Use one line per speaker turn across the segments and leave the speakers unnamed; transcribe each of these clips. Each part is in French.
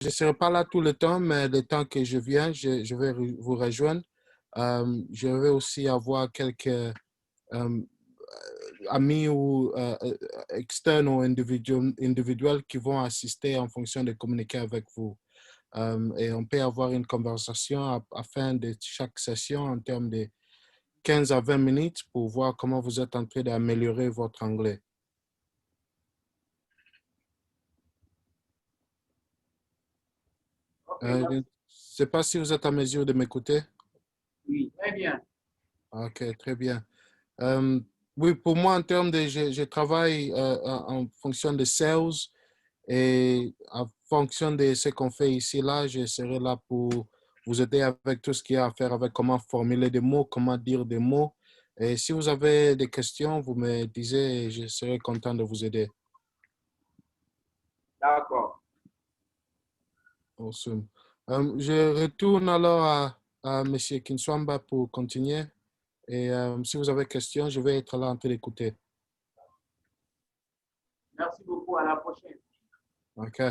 je ne serai pas là tout le temps, mais le temps que je viens, je vais vous rejoindre. Je vais aussi avoir quelques amis ou externes ou individuels qui vont assister en fonction de communiquer avec vous. Et on peut avoir une conversation à la fin de chaque session en termes de 15 à 20 minutes pour voir comment vous êtes en train d'améliorer votre anglais. Je ne sais pas si vous êtes à mesure de m'écouter.
Oui, très bien.
OK, très bien. Oui, pour moi, en termes de, je travaille en fonction de sales et en fonction de ce qu'on fait ici, là, je serai là pour vous aider avec tout ce qui a à faire avec comment formuler des mots, comment dire des mots. Et si vous avez des questions, vous me disiez et je serai content de vous aider.
D'accord.
Awesome. Je retourne alors à M. Kinswamba pour continuer. Et si vous avez des questions, je vais être là en train d'écouter.
Merci beaucoup. À la prochaine.
OK.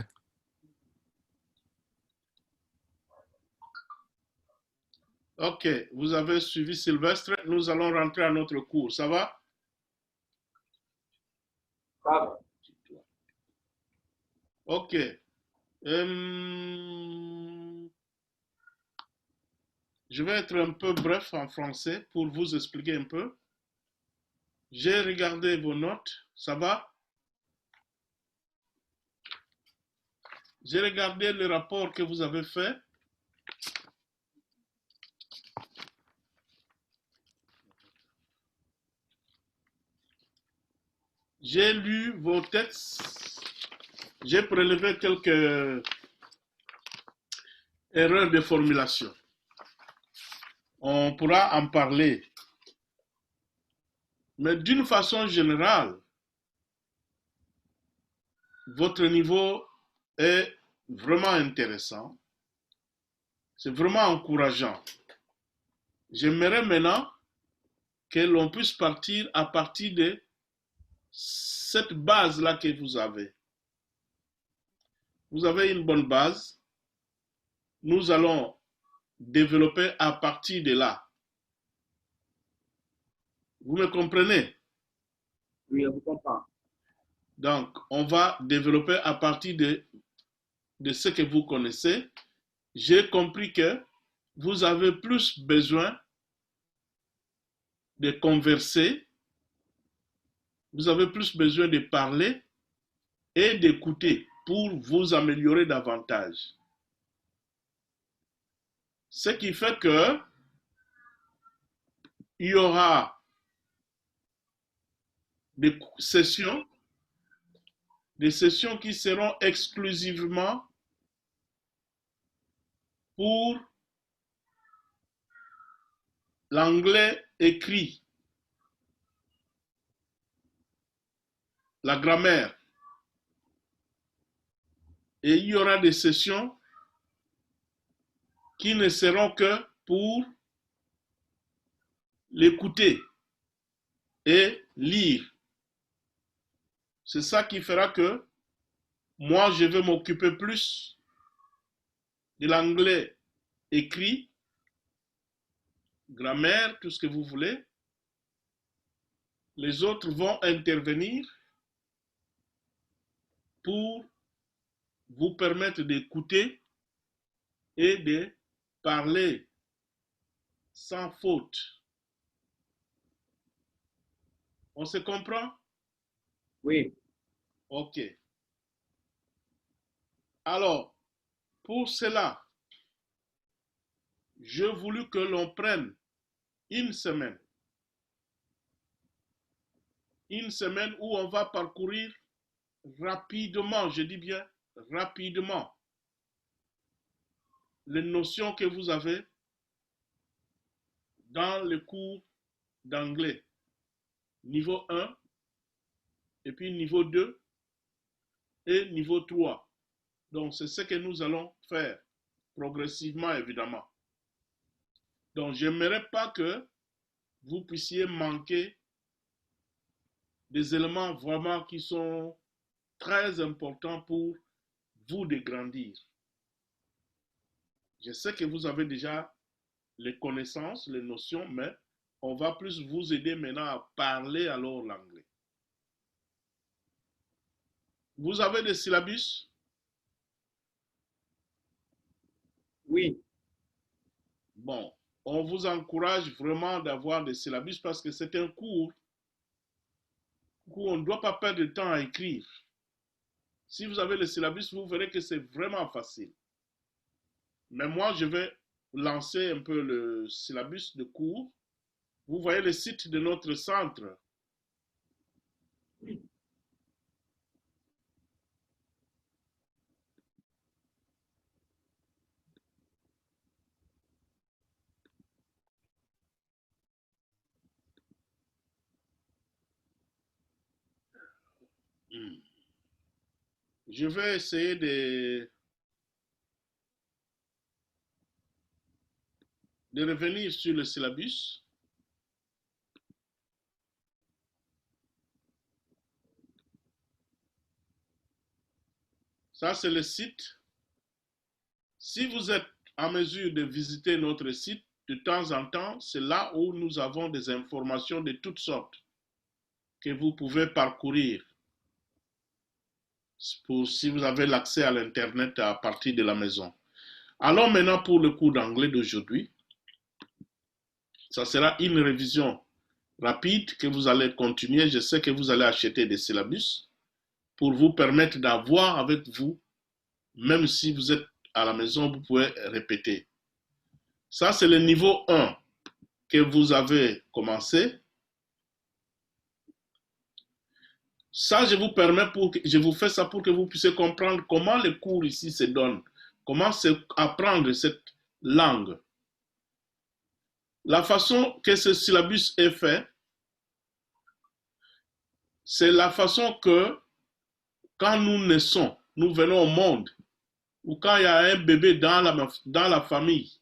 OK, vous avez suivi Sylvestre. Nous allons rentrer à notre cours. Ça va?
Ça va.
OK. Je vais être un peu bref en français pour vous expliquer un peu. J'ai regardé vos notes. Ça va? J'ai regardé le rapport que vous avez fait. J'ai lu vos textes. J'ai prélevé quelques erreurs de formulation. On pourra en parler. Mais d'une façon générale, votre niveau est vraiment intéressant. C'est vraiment encourageant. J'aimerais maintenant que l'on puisse partir à partir de cette base-là que vous avez. Vous avez une bonne base. Nous allons développer à partir de là. Vous me comprenez?
Oui, je vous comprends.
Donc, on va développer à partir de ce que vous connaissez. J'ai compris que vous avez plus besoin de converser, vous avez plus besoin de parler et d'écouter pour vous améliorer davantage. Ce qui fait que il y aura des sessions qui seront exclusivement pour l'anglais écrit, la grammaire. Et il y aura des sessions qui ne seront que pour l'écouter et lire. C'est ça qui fera que moi, je vais m'occuper plus de l'anglais écrit, grammaire, tout ce que vous voulez. Les autres vont intervenir pour vous permettre d'écouter et de parler sans faute. On se comprend?
Oui.
OK. Alors, pour cela, j'ai voulu que l'on prenne une semaine où on va parcourir rapidement, je dis bien rapidement, les notions que vous avez dans le cours d'anglais. Niveau 1, et puis niveau 2 et niveau 3. Donc, c'est ce que nous allons faire progressivement, évidemment. Donc, je n'aimerais pas que vous puissiez manquer des éléments vraiment qui sont très importants pour vous de grandir. Je sais que vous avez déjà les connaissances, les notions, mais on va plus vous aider maintenant à parler alors l'anglais. Vous avez des syllabus?
Oui.
Bon, on vous encourage vraiment d'avoir des syllabus parce que c'est un cours où on ne doit pas perdre de temps à écrire. Si vous avez le syllabus, vous verrez que c'est vraiment facile. Mais moi, je vais lancer un peu le syllabus de cours. Vous voyez le site de notre centre.
Oui.
Je vais essayer de revenir sur le syllabus. Ça, c'est le site. Si vous êtes en mesure de visiter notre site de temps en temps, c'est là où nous avons des informations de toutes sortes que vous pouvez parcourir si vous avez l'accès à l'Internet à partir de la maison. Allons maintenant pour le cours d'anglais d'aujourd'hui. Ça sera une révision rapide que vous allez continuer. Je sais que vous allez acheter des syllabus pour vous permettre d'avoir avec vous, même si vous êtes à la maison, vous pouvez répéter. Ça, c'est le niveau 1 que vous avez commencé. Ça, je vous fais ça pour que vous puissiez comprendre comment les cours ici se donnent, comment apprendre cette langue. La façon que ce syllabus est fait, c'est la façon que quand nous naissons, nous venons au monde, ou quand il y a un bébé dans la famille,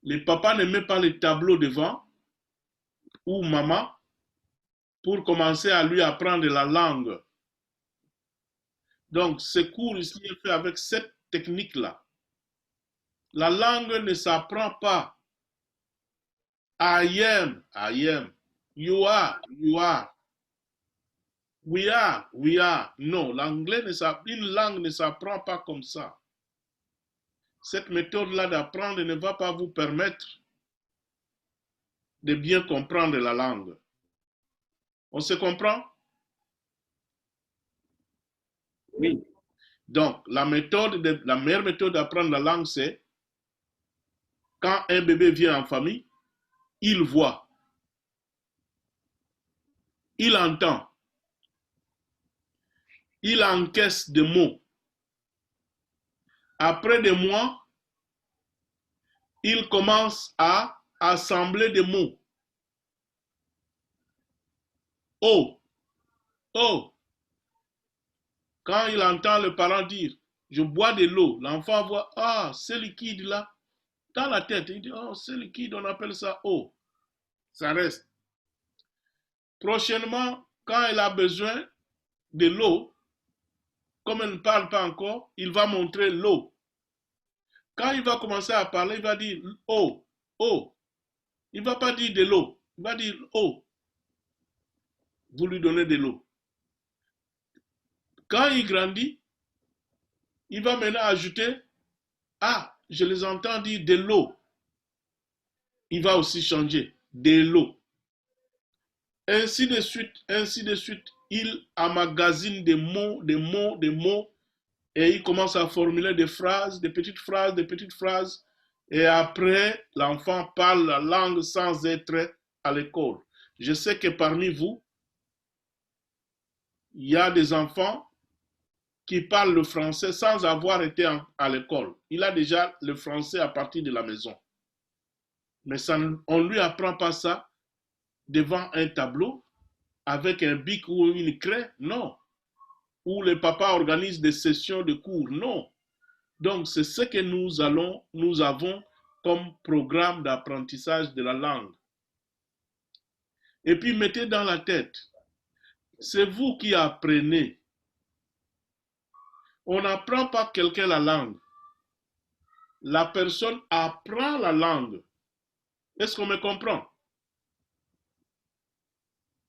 le papa ne met pas le tableau devant, ou maman, pour commencer à lui apprendre la langue. Donc, ce cours ici est fait avec cette technique-là. La langue ne s'apprend pas. I am. You are. We are. Non, une langue ne s'apprend pas comme ça. Cette méthode-là d'apprendre ne va pas vous permettre de bien comprendre la langue. On se comprend?
Oui.
Donc, la meilleure méthode d'apprendre la langue, c'est quand un bébé vient en famille, il voit, il entend, il encaisse des mots. Après des mois, il commence à assembler des mots. Oh, oh. Quand il entend le parent dire, je bois de l'eau, l'enfant voit, ah, c'est liquide là. Dans la tête, il dit, oh, c'est liquide, on appelle ça eau. Ça reste. Prochainement, quand il a besoin de l'eau, comme il ne parle pas encore, il va montrer l'eau. Quand il va commencer à parler, il va dire oh, oh. Il ne va pas dire de l'eau, il va dire oh. Vous lui donnez de l'eau. Quand il grandit, il va maintenant ajouter ah, je les entends dire de l'eau. Il va aussi changer de l'eau. Ainsi de suite, il emmagasine des mots, et il commence à formuler des phrases, des petites phrases, et après, l'enfant parle la langue sans être à l'école. Je sais que parmi vous, il y a des enfants qui parlent le français sans avoir été à l'école. Il a déjà le français à partir de la maison. Mais ça, on ne lui apprend pas ça devant un tableau avec un bic ou une craie, non. Où le papa organise des sessions de cours, non. Donc, c'est ce que nous avons comme programme d'apprentissage de la langue. Et puis, mettez dans la tête, c'est vous qui apprenez. On n'apprend pas quelqu'un la langue. la personne apprend la langue. Est-ce qu'on me comprend?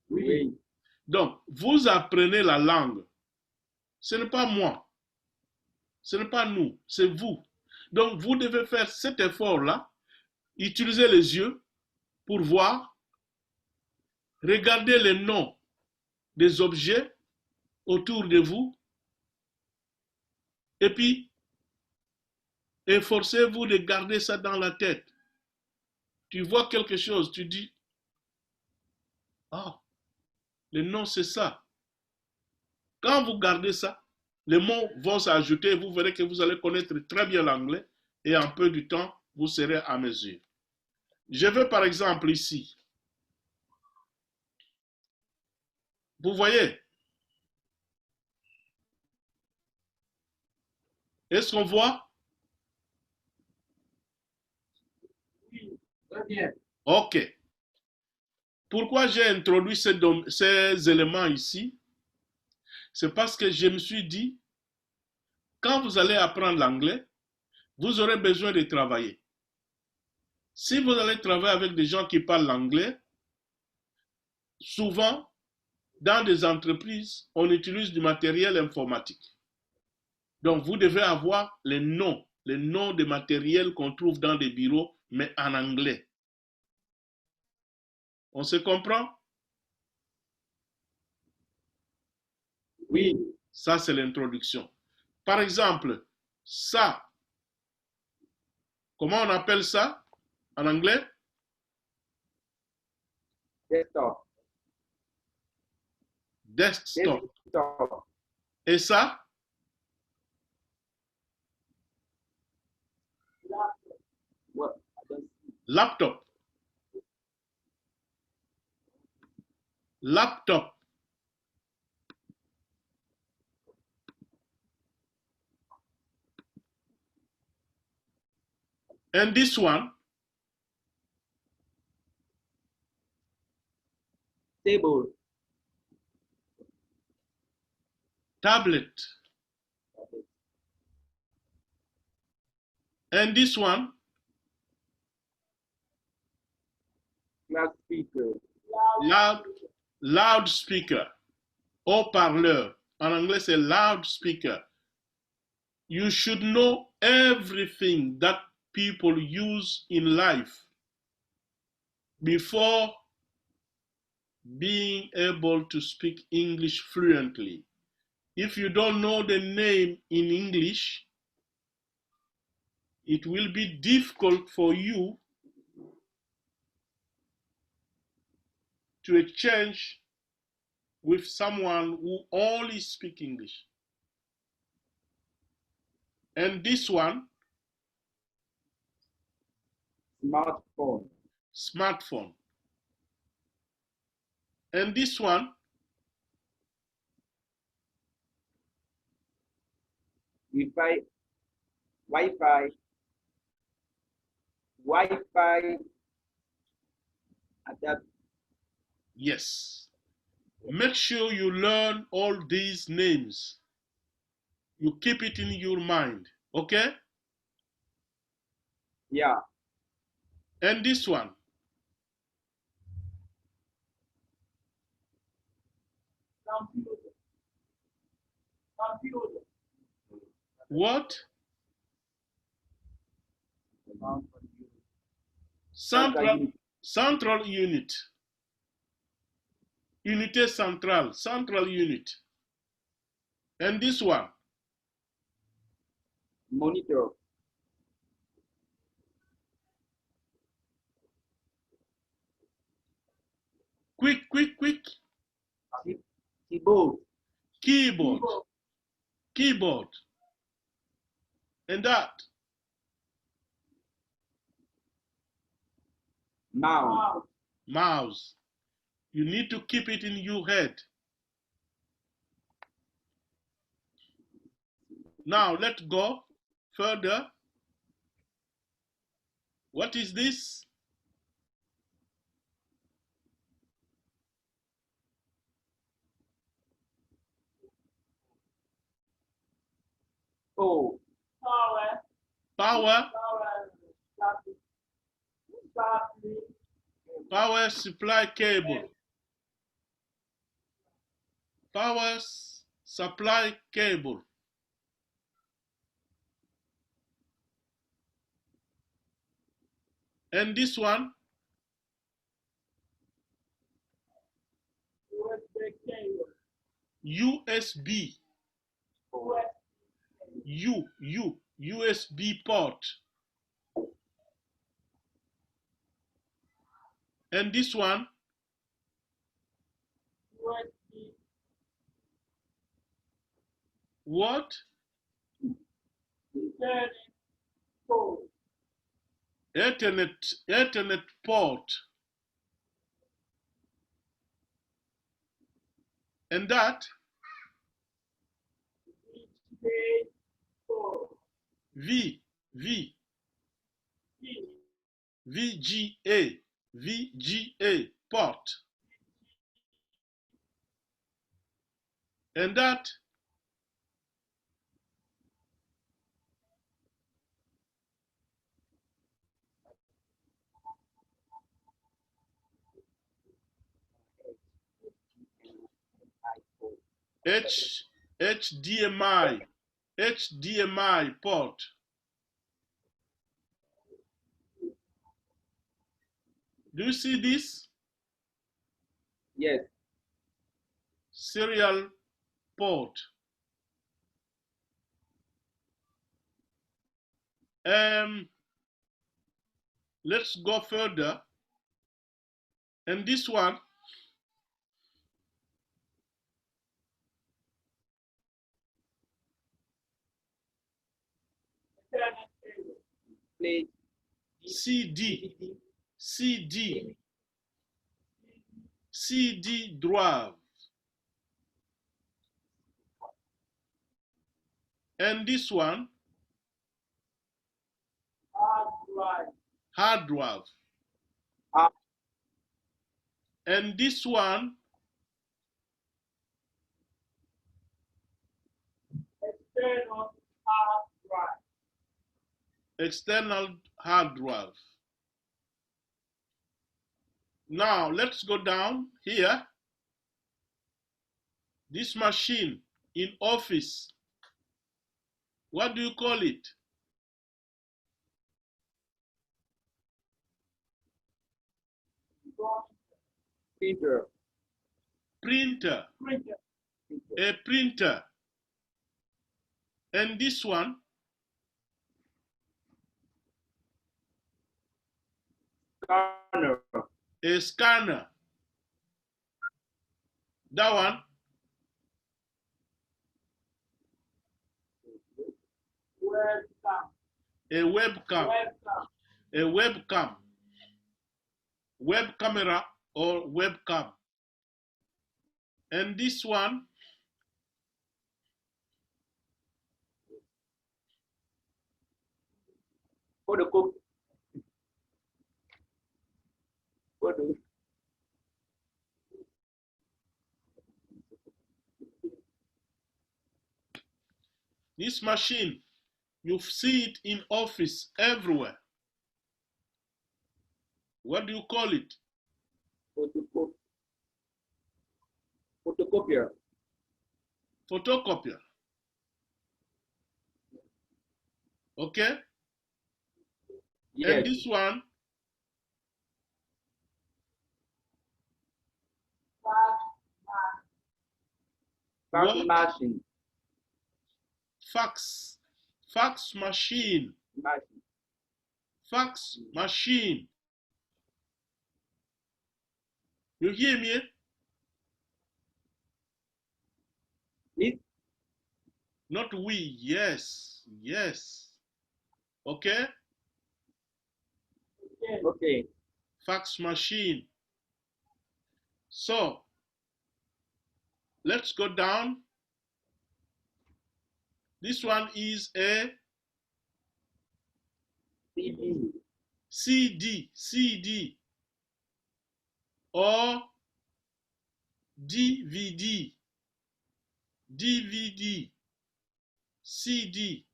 Oui.
Donc, vous apprenez la langue. Ce n'est pas moi. Ce n'est pas nous. C'est vous. Donc, vous devez faire cet effort-là. Utilisez les yeux pour voir. Regardez les noms des objets autour de vous. Et puis, efforcez-vous de garder ça dans la tête. Tu vois quelque chose, tu dis, ah, le nom c'est ça. Quand vous gardez ça, les mots vont s'ajouter et vous verrez que vous allez connaître très bien l'anglais et en peu de temps, vous serez à mesure. Je veux par exemple ici. Vous voyez? Est-ce qu'on voit?
Oui. Très bien.
OK. Pourquoi j'ai introduit ces éléments ici? C'est parce que je me suis dit, quand vous allez apprendre l'anglais, vous aurez besoin de travailler. Si vous allez travailler avec des gens qui parlent l'anglais, souvent, dans des entreprises, on utilise du matériel informatique. Donc, vous devez avoir les noms de matériel qu'on trouve dans des bureaux, mais en anglais. On se comprend?
Oui.
Ça, c'est l'introduction. Par exemple, ça, comment on appelle ça en anglais?
Desktop.
Desktop.
Desktop.
Et ça?
What?
Laptop. Laptop. And this one?
Table.
Tablet. And this one?
Loudspeaker.
Loudspeaker. Haut-parleur. En anglais, c'est loudspeaker. You should know everything that people use in life before being able to speak English fluently. If you don't know the name in English, it will be difficult for you to exchange with someone who only speaks English. And this one?
Smartphone.
Smartphone. And this one?
Wi-Fi. Wi-Fi. Wi-Fi. Adapter.
Yes. Make sure you learn all these names. You keep it in your mind, okay?
Yeah.
And this one?
Computer. Computer.
What? Central unit. Unité centrale, central unit. And this one?
Monitor.
Quick.
Keyboard.
Keyboard. And that? Mouse. You need to keep it in your head. Now let's go further. What is this?
Oh.
Power. Power supply cable. Power supply cable. And this one, USB. USB port. And this one, what? Ethernet port. And that, VGA port. And that, HDMI port. Do you see this?
Yes.
Serial port. Let's go further. And this one,
Play
CD drive. And this one, hard drive. And this one, external hard drive. Now let's go down here. This machine in office, what do you call it? Printer. A printer. And this one,
scanner.
A scanner. That one, a webcam. A webcam. Web camera or webcam. And this one,
Photocopy.
this machine, you see it in office everywhere. What do you call it?
Photocopier.
Photocopier. Okay?
Yes.
And this one,
Fax
what?
machine.
Fax. Fax machine. Fax machine. You hear me?
It.
Not we. Yes. Yes. Okay?
Okay.
Fax machine. So, let's go down. This one is a CD or DVD, CD.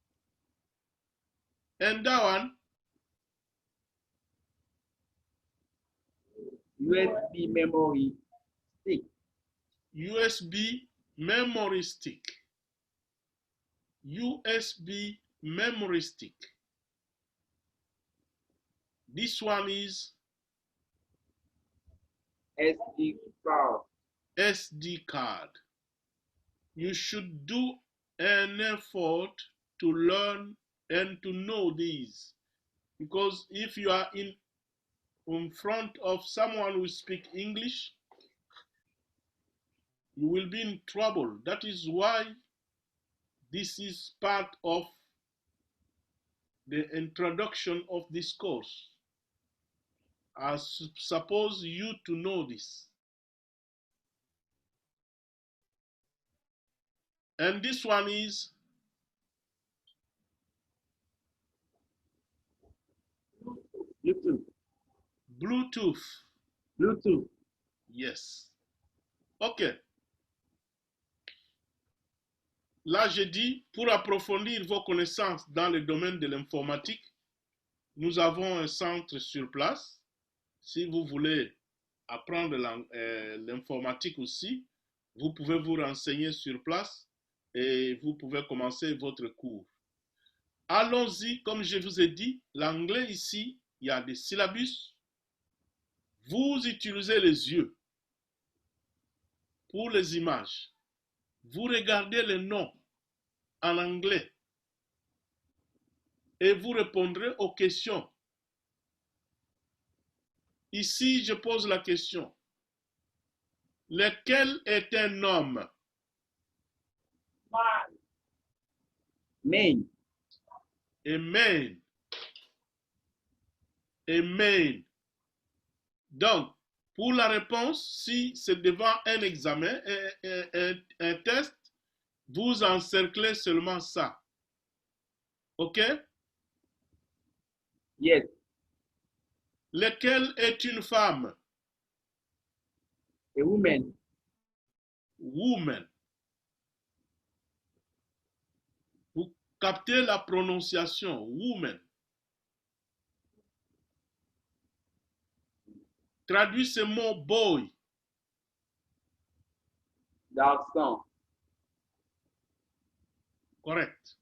And that one,
USB memory stick.
USB memory stick. USB memory stick. This one is
SD card.
SD card. You should do an effort to learn and to know these, because if you are in front of someone who speaks English, you will be in trouble. That is why this is part of the introduction of this course. I suppose you to know this. And this one is
Bluetooth.
Bluetooth.
Bluetooth.
Yes. OK. Là, j'ai dit, pour approfondir vos connaissances dans le domaine de l'informatique, nous avons un centre sur place. Si vous voulez apprendre l'informatique aussi, vous pouvez vous renseigner sur place et vous pouvez commencer votre cours. Allons-y, comme je vous ai dit, l'anglais ici, il y a des syllabus. Vous utilisez les yeux pour les images. Vous regardez les noms en anglais et vous répondrez aux questions. Ici, je pose la question. Lequel est un homme?
Man.
Amen. Amen. Donc, pour la réponse, si c'est devant un examen, un test, vous encerclez seulement ça. OK?
Yes.
Lequel est une femme?
A woman.
Woman. Vous captez la prononciation, woman. Traduis ce mot boy.
Garçon.
Correct.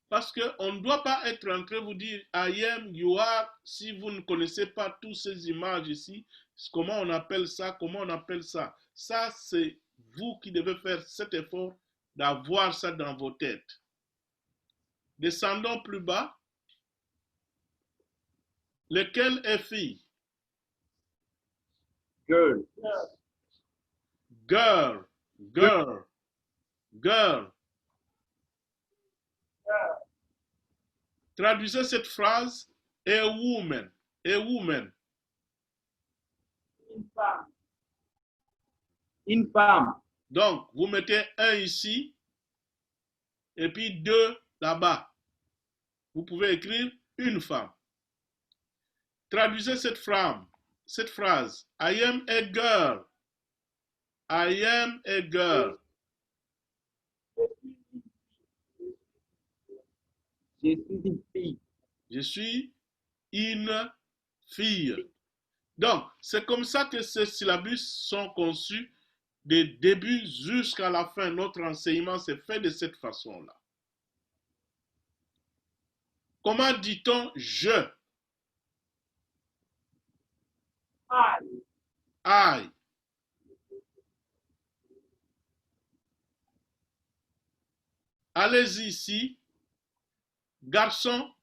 Parce qu'on ne doit pas être en train de vous dire I am, you are, si vous ne connaissez pas toutes ces images ici, comment on appelle ça, comment on appelle ça. Ça, c'est vous qui devez faire cet effort d'avoir ça dans vos têtes. Descendons plus bas. Lequel est fille?
Girl.
Girl, girl, girl. Traduisez cette phrase, a woman, a woman.
Une femme. Une femme.
Donc, vous mettez un ici et puis deux là-bas. Vous pouvez écrire une femme. Traduisez cette phrase. I am a girl. I am a girl.
Je suis une fille.
Je suis une fille. Donc, c'est comme ça que ces syllabus sont conçus du début jusqu'à la fin. Notre enseignement s'est fait de cette façon-là. Comment dit-on je? I. Allez-y ici. Garçon.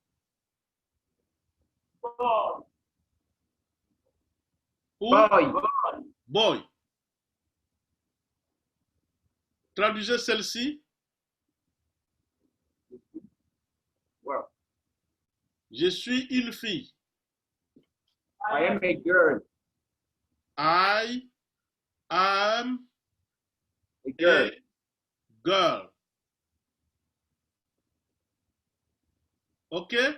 Boy.
Ou
Boy.
boy. Traduisez celle-ci.
Well,
Je suis une fille.
I am a girl.
I am
A girl.
a girl. Okay?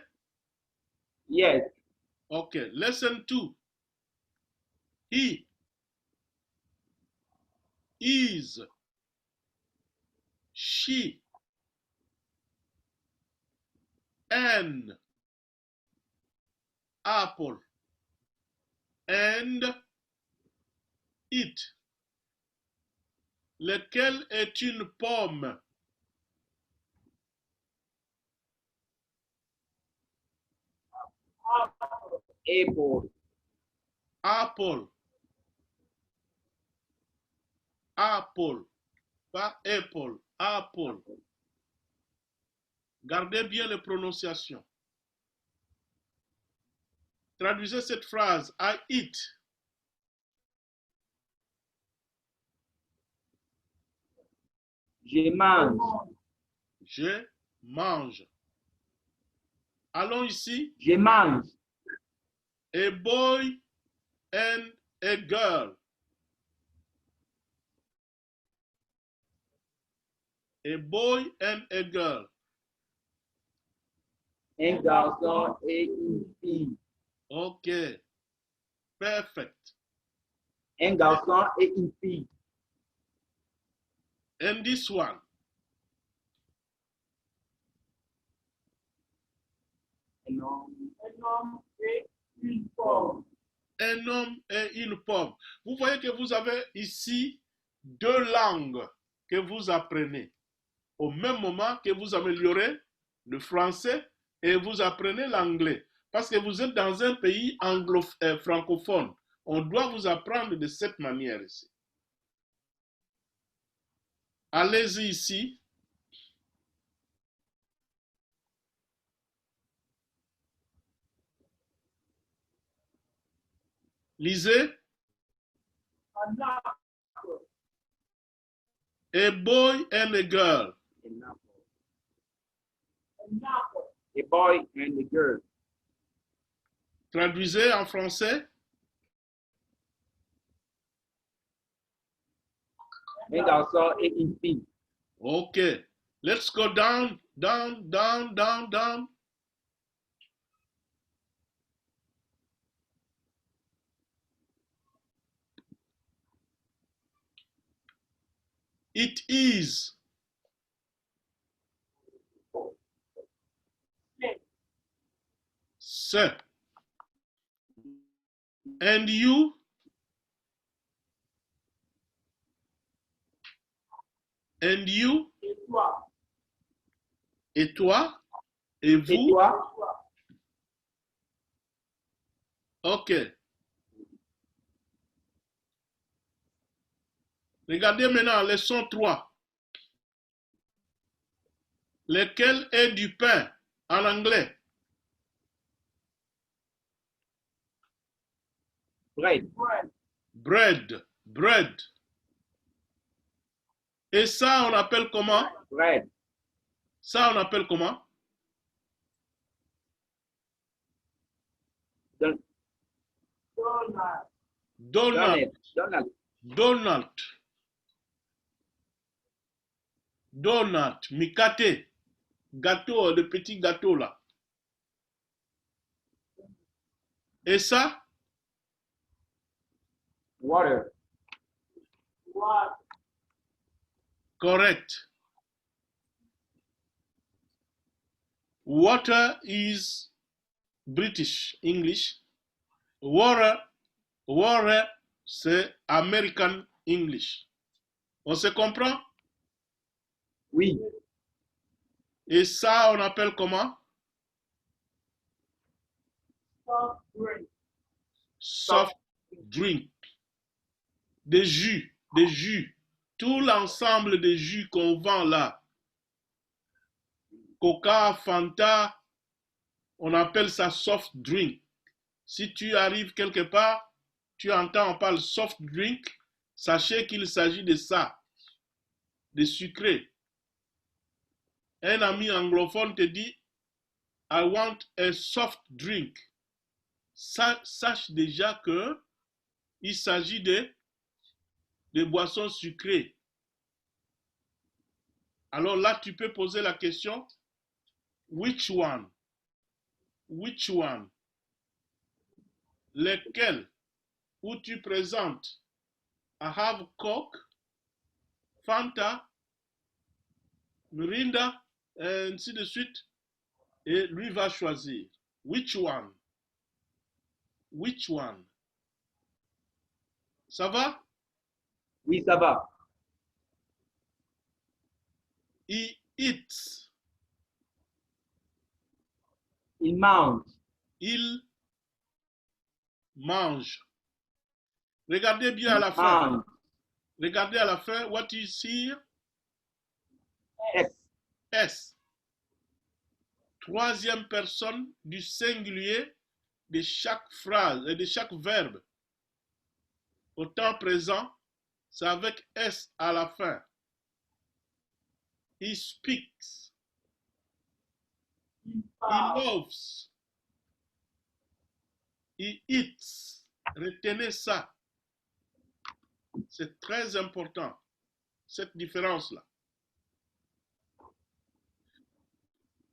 Yes.
Okay. Lesson 2. He is. She. An apple. And it. Lequel est une pomme?
Apple.
Apple. Apple. Pas apple. Apple. Gardez bien les prononciations. Traduisez cette phrase. I eat.
Je mange.
Je mange. Allons ici.
Je mange.
A boy and a girl. A boy and a girl.
Un garçon et une fille.
Ok. Perfect.
Un garçon et une fille.
And this one.
Un homme et une pomme.
Un homme et une pomme. Vous voyez que vous avez ici deux langues que vous apprenez. Au même moment que vous améliorez le français et vous apprenez l'anglais. Parce que vous êtes dans un pays francophone. On doit vous apprendre de cette manière ici. Allez-y ici. Lisez. A boy and a girl.
A boy and a girl.
Traduisez en français.
Un garçon et une fille.
Ok. Let's go down, down, down, down, down. It is. C'est. And you? And you? Et toi? Et vous?
Et toi?
Ok. Regardez maintenant leçon 3. Lequel est du pain en anglais?
Bread.
Bread. Bread. Et ça, on appelle comment?
Bread.
Ça, on appelle comment?
Donald.
Donald.
Donald.
Donald. Donald. Mikate. Gâteau, le petit gâteau là. Et ça?
Water.
Correct. Water is British English. Water, c'est American English. On se comprend?
Oui.
Et ça, on appelle comment? Soft drink. Des jus, des jus. Tout l'ensemble des jus qu'on vend là. Coca, Fanta, on appelle ça soft drink. Si tu arrives quelque part, tu entends, on parle soft drink, sachez qu'il s'agit de ça, de sucré. Un ami anglophone te dit, I want a soft drink. Sache déjà que il s'agit de boissons sucrées. Alors là, tu peux poser la question, which one? Which one? Lequel? Où tu présentes I have Coke, Fanta, Mirinda, et ainsi de suite. Et lui va choisir. Which one? Which one? Ça va?
Oui, ça va.
He eats.
Il mange.
Il mange. Regardez bien à la fin.
Mange.
Regardez à la fin. What is here?
S.
S. Troisième personne du singulier de chaque phrase et de chaque verbe. Au temps présent, c'est avec S à la fin. He speaks. He loves. He eats. Retenez ça. C'est très important, cette différence-là.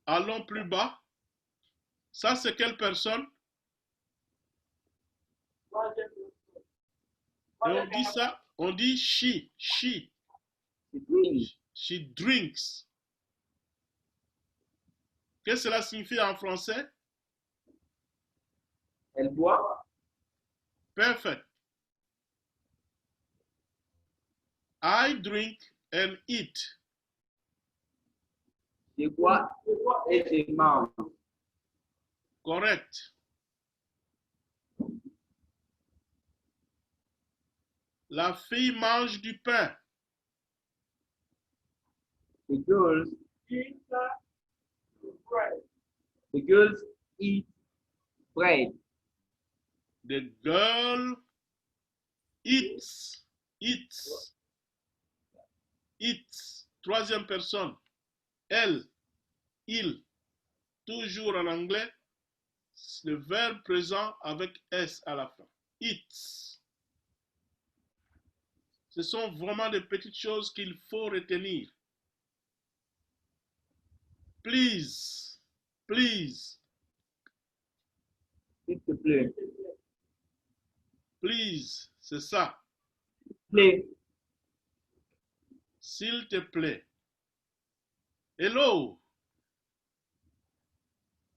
Allons plus bas. Ça, c'est quelle personne? Et on dit ça, on dit she. She drinks. Qu'est-ce que cela signifie en français?
Elle boit.
Perfect. I drink and eat.
Je bois et je mange.
Correct. La fille mange du pain.
The girls eat bread. The girls eat bread.
The girl eats. Troisième personne. Elle, il. Toujours en anglais, le verbe présent avec S à la fin. Eats. Ce sont vraiment des petites choses qu'il faut retenir. Please.
S'il te plaît.
Please, c'est ça.
Play.
S'il te plaît. Hello.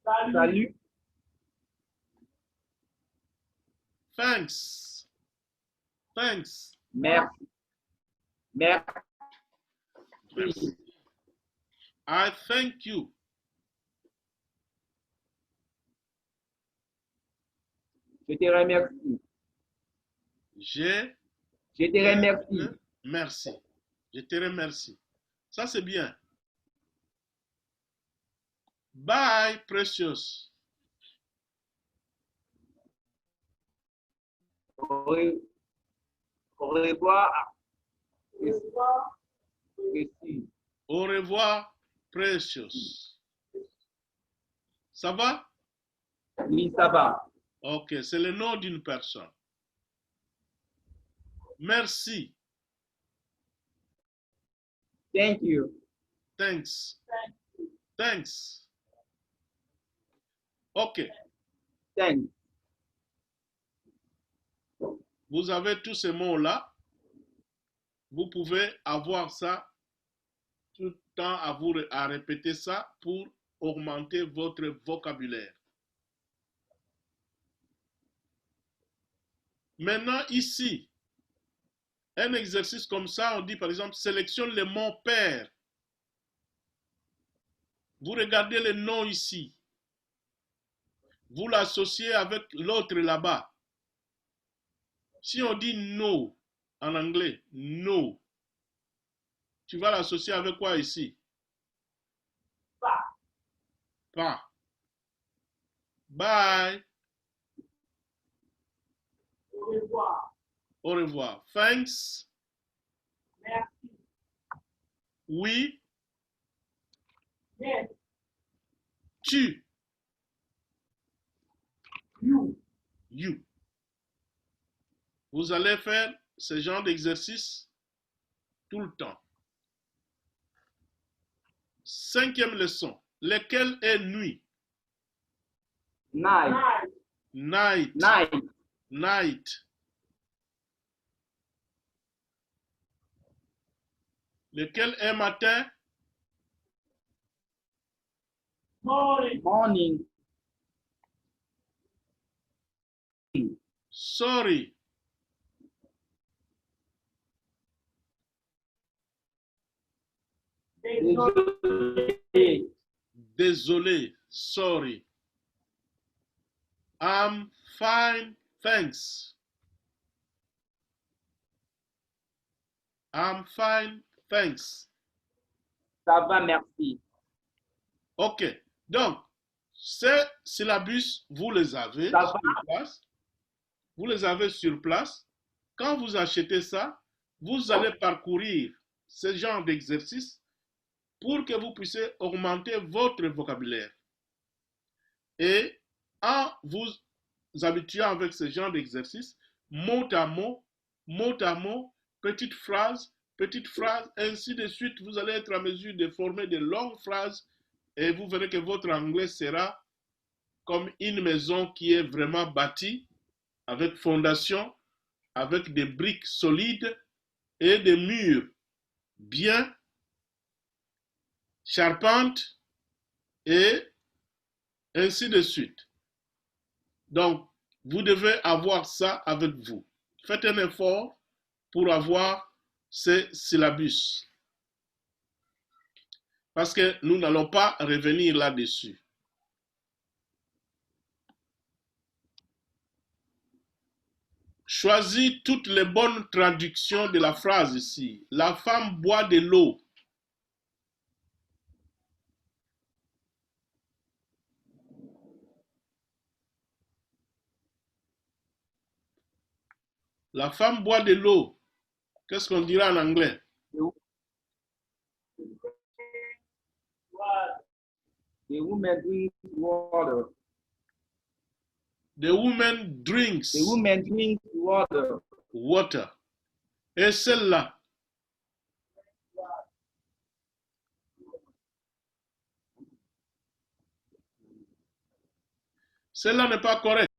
Salut.
Thanks.
Merci.
Merci. I thank you.
Je te remercie.
Je
te remercie.
Merci. Je te remercie. Ça, c'est bien. Bye, precious.
Au revoir.
Au revoir, precious. Ça va?
Oui, ça va.
Ok, c'est le nom d'une personne. Merci.
Thank you.
Thanks. Ok.
Thanks.
Vous avez tous ces mots-là. Vous pouvez avoir ça tout le temps à répéter ça pour augmenter votre vocabulaire. Maintenant, ici, un exercice comme ça, on dit par exemple, sélectionne le mot père. Vous regardez le nom ici. Vous l'associez avec l'autre là-bas. Si on dit no en anglais, no, tu vas l'associer avec quoi ici? Pas. Bye.
Au revoir.
Au revoir. Thanks.
Merci.
Oui.
Yes.
Tu. You. Vous allez faire ce genre d'exercice tout le temps. 5e leçon. Lequel est nuit?
Night.
Lequel est matin?
Morning.
Sorry.
Désolé.
Désolé. Sorry. I'm fine. Thanks. I'm fine. Thanks.
Ça va, merci.
OK. Donc, ces syllabus, vous les avez
Ça
sur place. Vous les avez sur place. Quand vous achetez ça, vous allez parcourir ce genre d'exercice pour que vous puissiez augmenter votre vocabulaire. Et en vous habituant avec ce genre d'exercice, mot à mot, petite phrase, ainsi de suite, vous allez être en mesure de former de longues phrases et vous verrez que votre anglais sera comme une maison qui est vraiment bâtie avec fondation, avec des briques solides et des murs bien charpentes et ainsi de suite. Donc, vous devez avoir ça avec vous. Faites un effort pour avoir ces syllabus. Parce que nous n'allons pas revenir là-dessus. Choisis toutes les bonnes traductions de la phrase ici. La femme boit de l'eau. La femme boit de l'eau. Qu'est-ce qu'on dira en anglais?
The woman drinks water.
The woman drinks
The woman drinks water.
water. Et celle-là? Celle-là n'est pas correcte.